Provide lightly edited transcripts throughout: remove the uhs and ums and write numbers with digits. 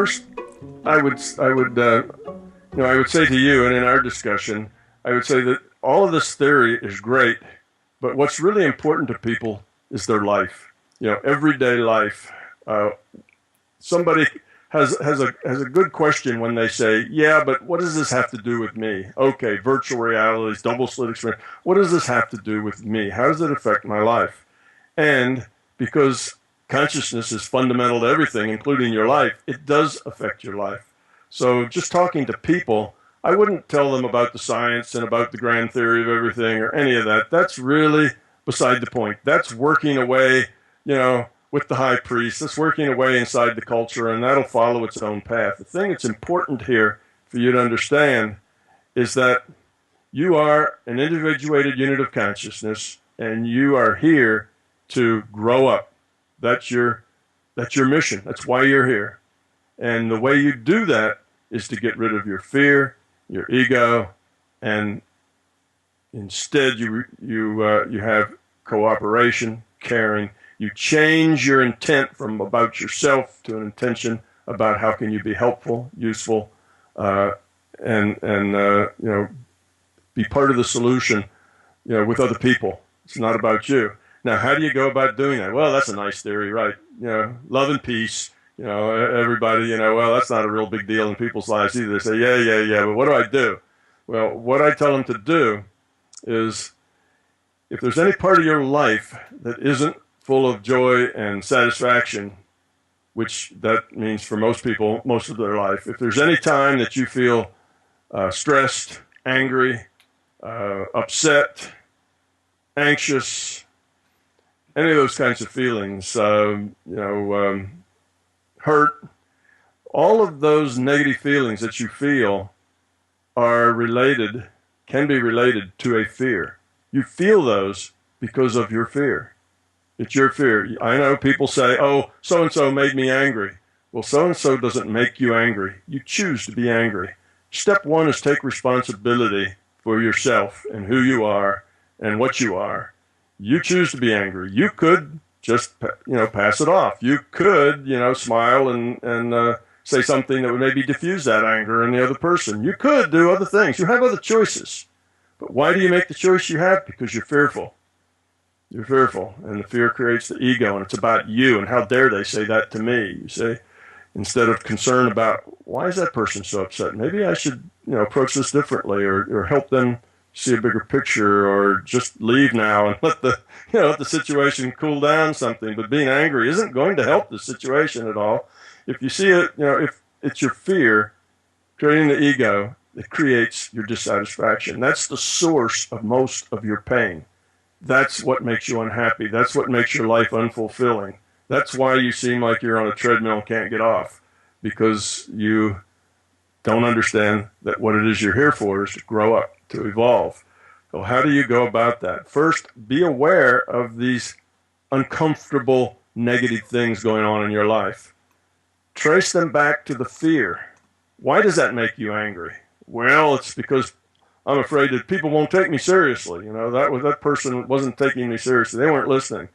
first, I would say to you, and in our discussion, I would say that all of this theory is great, but what's really important to people is their life. Everyday life. Somebody has a good question when they say, "Yeah, but what does this have to do with me?" Okay, virtual realities, double slit experience. What does this have to do with me? How does it affect my life? And because consciousness is fundamental to everything, including your life, it does affect your life. So just talking to people, I wouldn't tell them about the science and about the grand theory of everything or any of that. That's really beside the point. That's working away, with the high priest. That's working away inside the culture, and that'll follow its own path. The thing that's important here for you to understand is that you are an individuated unit of consciousness, and you are here to grow up. That's your mission. That's why you're here. And the way you do that is to get rid of your fear, your ego, and instead you have cooperation, caring. You change your intent from about yourself to an intention about how can you be helpful, useful, and be part of the solution, with other people. It's not about you. Now, how do you go about doing that? Well, that's a nice theory, right? Love and peace. Everybody, well, that's not a real big deal in people's lives either. They say, yeah, but what do I do? Well, what I tell them to do is, if there's any part of your life that isn't full of joy and satisfaction, which that means for most people, most of their life, if there's any time that you feel stressed, angry, upset, anxious, any of those kinds of feelings, hurt, all of those negative feelings that you feel can be related to a fear. You feel those because of your fear. It's your fear. I know people say, "Oh, so-and-so made me angry." Well, so-and-so doesn't make you angry. You choose to be angry. Step one is take responsibility for yourself and who you are and what you are. You choose to be angry. You could just, pass it off. You could, smile and say something that would maybe diffuse that anger in the other person. You could do other things. You have other choices. But why do you make the choice you have? Because you're fearful. You're fearful, and the fear creates the ego, and it's about you, and how dare they say that to me, you see, instead of concern about, why is that person so upset? Maybe I should, approach this differently, or help them see a bigger picture, or just leave now and let the situation cool down something. But being angry isn't going to help the situation at all. If you see it, if it's your fear creating the ego that creates your dissatisfaction, that's the source of most of your pain. That's what makes you unhappy. That's what makes your life unfulfilling. That's why you seem like you're on a treadmill and can't get off, because you don't understand that what it is you're here for is to grow up, to evolve. So how do you go about that? First, be aware of these uncomfortable, negative things going on in your life. Trace them back to the fear. Why does that make you angry? Well, it's because I'm afraid that people won't take me seriously. That person wasn't taking me seriously. They weren't listening.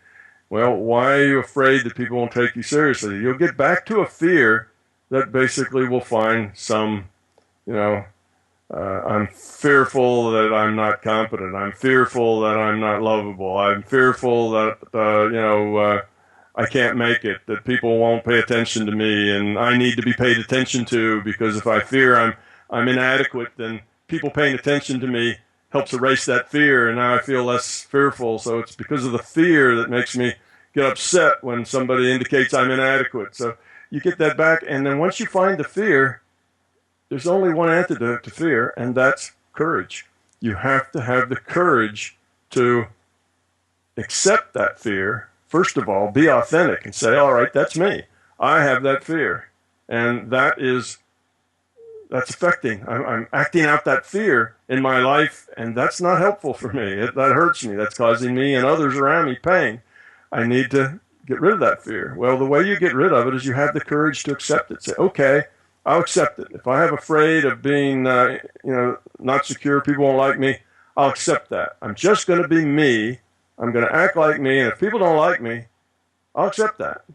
Well, why are you afraid that people won't take you seriously? You'll get back to a fear that basically will find some, I'm fearful that I'm not competent. I'm fearful that I'm not lovable. I'm fearful that, I can't make it, that people won't pay attention to me, and I need to be paid attention to, because if I fear I'm inadequate, then people paying attention to me helps erase that fear, and now I feel less fearful. So it's because of the fear that makes me get upset when somebody indicates I'm inadequate. So you get that back, and then once you find the fear, there's only one antidote to fear, and that's courage. You have to have the courage to accept that fear. First of all, be authentic and say, all right, that's me. I have that fear, and that's affecting. I'm acting out that fear in my life, and that's not helpful for me. That hurts me. That's causing me and others around me pain. I need to get rid of that fear. Well, the way you get rid of it is you have the courage to accept it. Say, okay, I'll accept it. If I have afraid of being, not secure, people won't like me, I'll accept that. I'm just going to be me. I'm going to act like me, and if people don't like me, I'll accept that.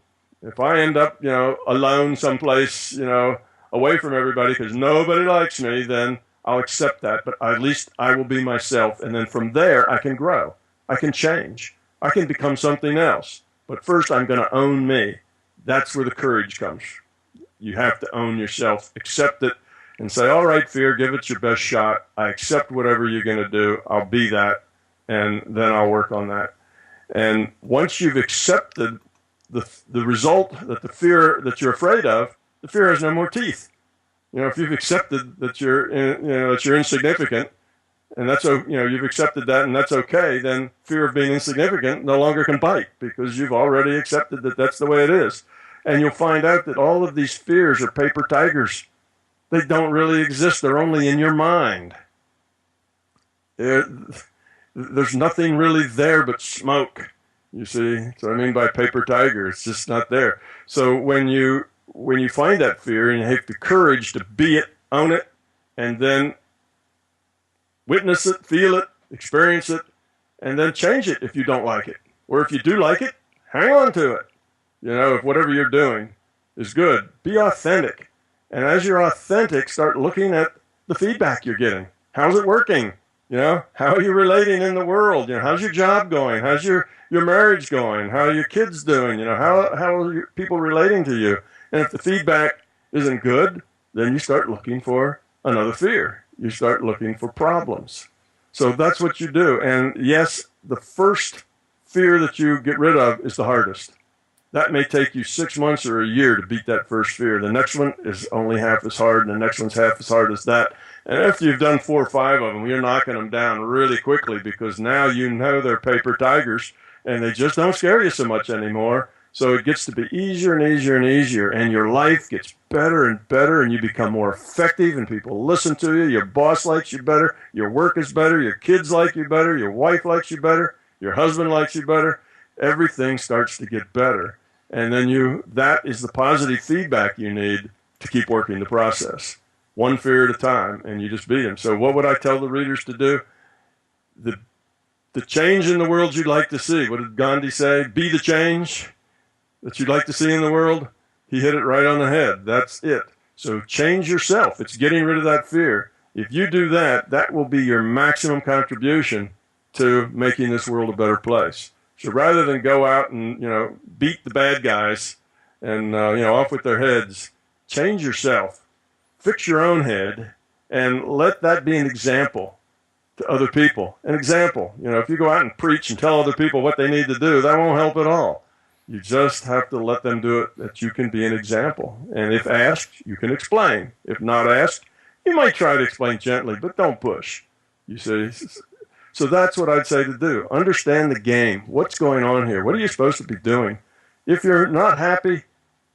If I end up, alone someplace, away from everybody because nobody likes me, then I'll accept that. But at least I will be myself. And then from there, I can grow. I can change. I can become something else. But first, I'm going to own me. That's where the courage comes. You have to own yourself, accept it, and say, all right, fear, give it your best shot. I accept whatever you're going to do. I'll be that, and then I'll work on that. And once you've accepted the result that the fear that you're afraid of, the fear has no more teeth. If you've accepted that you're insignificant, and you've accepted that, and that's okay, then fear of being insignificant no longer can bite because you've already accepted that that's the way it is. And you'll find out that all of these fears are paper tigers. They don't really exist. They're only in your mind. There's nothing really there but smoke, you see. So I mean by paper tiger, it's just not there. So when you find that fear and you have the courage to be it, own it, and then witness it, feel it, experience it, and then change it if you don't like it. Or if you do like it, hang on to it. If whatever you're doing is good, be authentic. And as you're authentic, start looking at the feedback you're getting. How's it working? How are you relating in the world? How's your job going? How's your marriage going? How are your kids doing? How are people relating to you? And if the feedback isn't good, then you start looking for another fear. You start looking for problems. So that's what you do. And yes, the first fear that you get rid of is the hardest. That may take you 6 months or a year to beat that first fear. The next one is only half as hard, and the next one's half as hard as that. And after you've done 4 or 5 of them, you're knocking them down really quickly because now they're paper tigers, and they just don't scare you so much anymore. So it gets to be easier and easier and easier, and your life gets better and better, and you become more effective, and people listen to you. Your boss likes you better. Your work is better. Your kids like you better. Your wife likes you better. Your husband likes you better. Everything starts to get better. And then that is the positive feedback you need to keep working the process, one fear at a time, and you just beat them. So what would I tell the readers to do? The change in the world you'd like to see. What did Gandhi say? Be the change that you'd like to see in the world. He hit it right on the head. That's it. So change yourself. It's getting rid of that fear. If you do that, that will be your maximum contribution to making this world a better place. So rather than go out and, beat the bad guys and, off with their heads, change yourself, fix your own head, and let that be an example to other people. An example. If you go out and preach and tell other people what they need to do, that won't help at all. You just have to let them do it, that you can be an example. And if asked, you can explain. If not asked, you might try to explain gently, but don't push. You see? So that's what I'd say to do. Understand the game. What's going on here? What are you supposed to be doing? If you're not happy,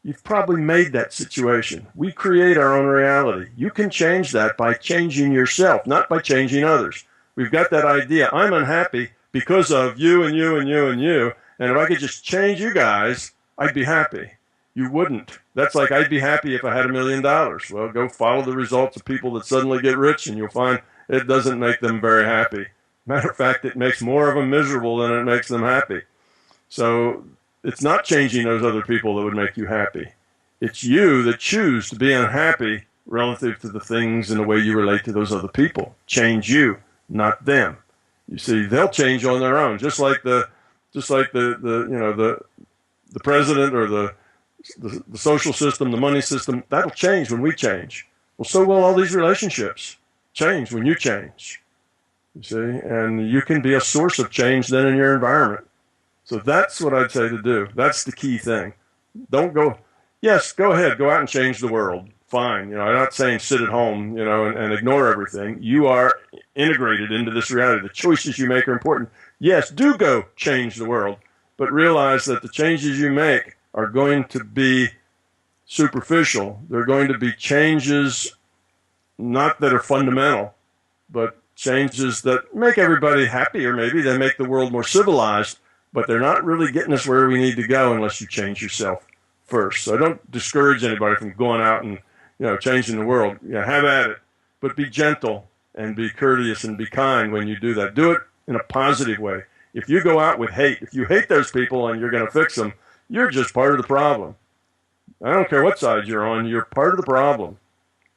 you've probably made that situation. We create our own reality. You can change that by changing yourself, not by changing others. We've got that idea. I'm unhappy because of you and you and you and you. And if I could just change you guys, I'd be happy. You wouldn't. That's like I'd be happy if I had $1 million. Well, go follow the results of people that suddenly get rich, and you'll find it doesn't make them very happy. Matter of fact, it makes more of them miserable than it makes them happy. So it's not changing those other people that would make you happy. It's you that choose to be unhappy relative to the things and the way you relate to those other people. Change you, not them. You see, they'll change on their own, just like the president or the social system, the money system. That'll change when we change. Well, so will all these relationships change when you change. You see, and you can be a source of change then in your environment. So that's what I'd say to do. That's the key thing. Don't go, yes, go ahead, go out and change the world. Fine. I'm not saying sit at home, and ignore everything. You are integrated into this reality. The choices you make are important. Yes, do go change the world, but realize that the changes you make are going to be superficial. They're going to be changes not that are fundamental, but changes that make everybody happier. Maybe they make the world more civilized, but they're not really getting us where we need to go unless you change yourself first. So I don't discourage anybody from going out and changing the world. Have at it, but be gentle and be courteous and be kind when you do that. Do it in a positive way. If you go out with hate, if you hate those people and you're going to fix them, you're just part of the problem. I don't care what side you're on, you're part of the problem.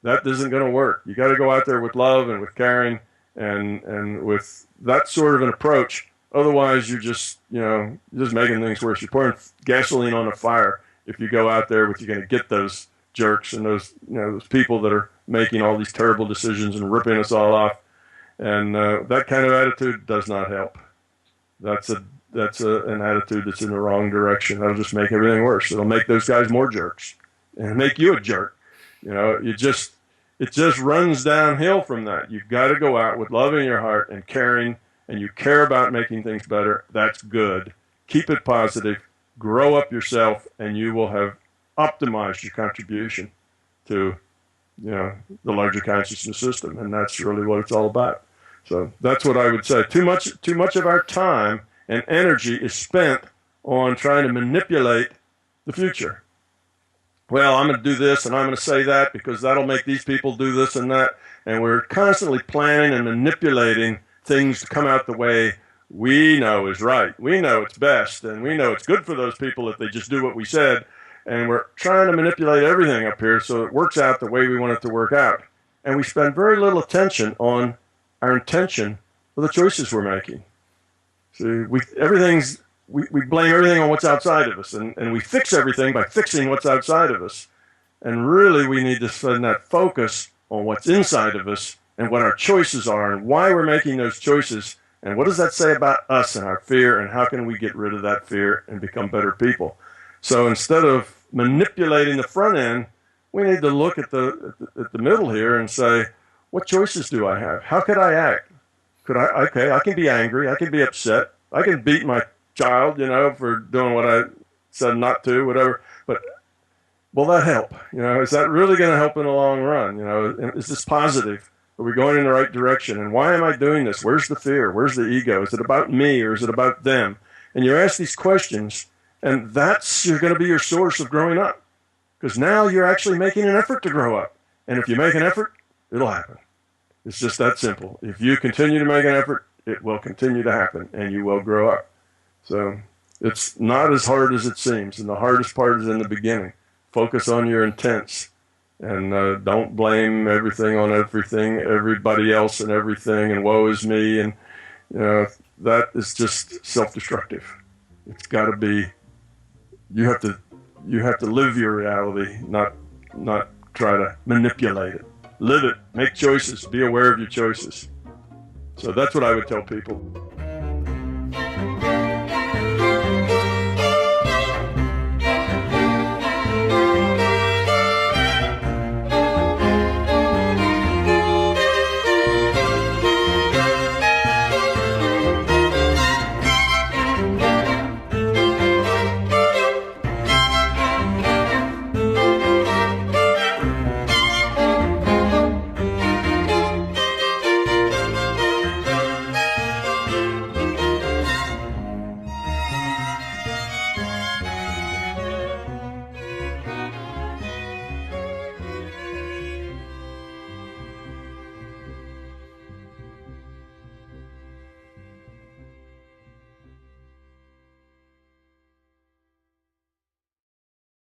That isn't going to work. You got to go out there with love and with caring and with that sort of an approach. Otherwise, you're just, just making things worse. You're pouring gasoline on a fire if you go out there with, you're going to get those jerks and those, those people that are making all these terrible decisions and ripping us all off. And that kind of attitude does not help. That's an attitude that's in the wrong direction. That'll just make everything worse. It'll make those guys more jerks and make you a jerk. It just runs downhill from that. You've got to go out with love in your heart and caring, and you care about making things better. That's good. Keep it positive. Grow up yourself, and you will have optimized your contribution to, the larger consciousness system, and that's really what it's all about. So that's what I would say. Too much of our time and energy is spent on trying to manipulate the future. Well, I'm going to do this and I'm going to say that because that'll make these people do this and that. And we're constantly planning and manipulating things to come out the way we know is right. We know it's best, and we know it's good for those people if they just do what we said. And we're trying to manipulate everything up here so it works out the way we want it to work out. And we spend very little attention on our intention for the choices we're making. See, we blame everything on what's outside of us, and we fix everything by fixing what's outside of us. And really, we need to spend that focus on what's inside of us and what our choices are and why we're making those choices. And what does that say about us and our fear, and how can we get rid of that fear and become better people? So instead of manipulating the front end, we need to look at the middle here and say, what choices do I have? How could I act? I can be angry. I can be upset. I can beat my child, for doing what I said not to, whatever. But will that help? Is that really going to help in the long run? Is this positive? Are we going in the right direction? And why am I doing this? Where's the fear? Where's the ego? Is it about me or is it about them? And you ask these questions, and that's going to be your source of growing up. Because now you're actually making an effort to grow up. And if you make an effort, it'll happen. It's just that simple. If you continue to make an effort, it will continue to happen, and you will grow up. So it's not as hard as it seems, and the hardest part is in the beginning. Focus on your intents, and don't blame everything on everybody else and everything, and woe is me, and that is just self-destructive. It's got to be. You have to live your reality, not try to manipulate it. Live it. Make choices. Be aware of your choices. So that's what I would tell people.